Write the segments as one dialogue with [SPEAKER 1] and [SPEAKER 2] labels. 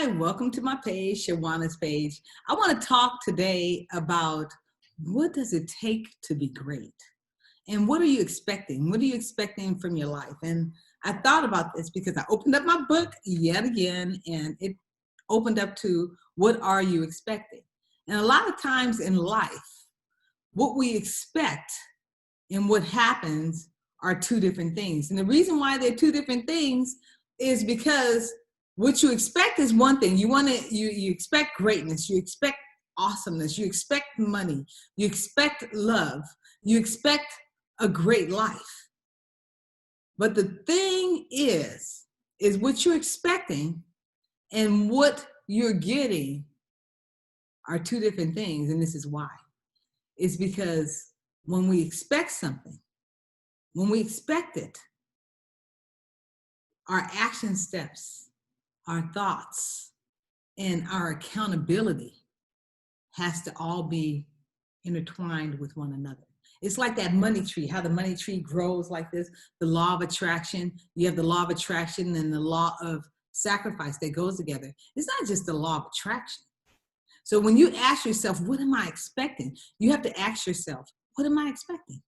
[SPEAKER 1] Hi, welcome to my page, Shawana's page. I want to talk today about what does it take to be great? And what are you expecting? What are you expecting from your life? And I thought about this because I opened up my book yet again, and it opened up to what are you expecting? And a lot of times in life, what we expect and what happens are two different things. And the reason why they're two different things is because what you expect is one thing. You expect greatness, you expect awesomeness, you expect money, you expect love, you expect a great life. But the thing is what you're expecting and what you're getting are two different things. And this is why. It's because when we expect something, when we expect it, our action steps, our thoughts, and our accountability has to all be intertwined with one another. It's like that money tree, how the money tree grows like this, the law of attraction. You have the law of attraction and the law of sacrifice that goes together. It's not just the law of attraction. So when you ask yourself, what am I expecting? You have to ask yourself, what am I expecting?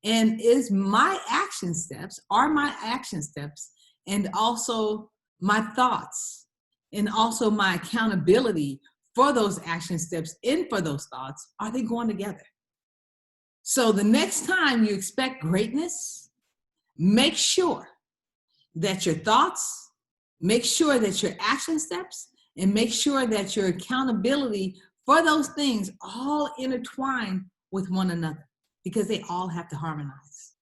[SPEAKER 1] And are my action steps and also my thoughts and also my accountability for those action steps and for those thoughts, are they going together? So the next time you expect greatness, make sure that your thoughts, make sure that your action steps, and make sure that your accountability for those things all intertwine with one another, because they all have to harmonize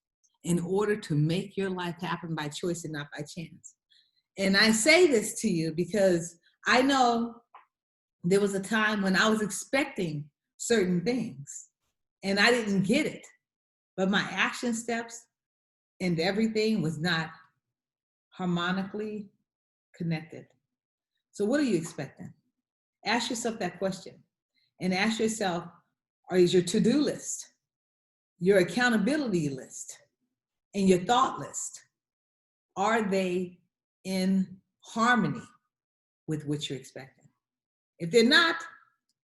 [SPEAKER 1] in order to make your life happen by choice and not by chance. And I say this to you because I know there was a time when I was expecting certain things and I didn't get it, but my action steps and everything was not harmonically connected. So what are you expecting? Ask yourself that question and ask yourself, is your to-do list, your accountability list, and your thought list, are they in harmony with what you're expecting? If they're not,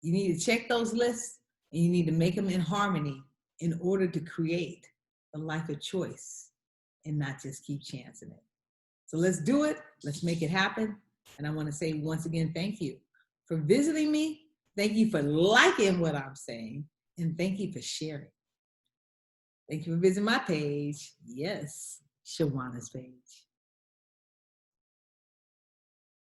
[SPEAKER 1] you need to check those lists and you need to make them in harmony in order to create a life of choice and not just keep chancing it. So let's do it. Let's make it happen. And I want to say once again, thank you for visiting me. Thank you for liking what I'm saying. And thank you for sharing. Thank you for visiting my page. Yes, Shawana's page.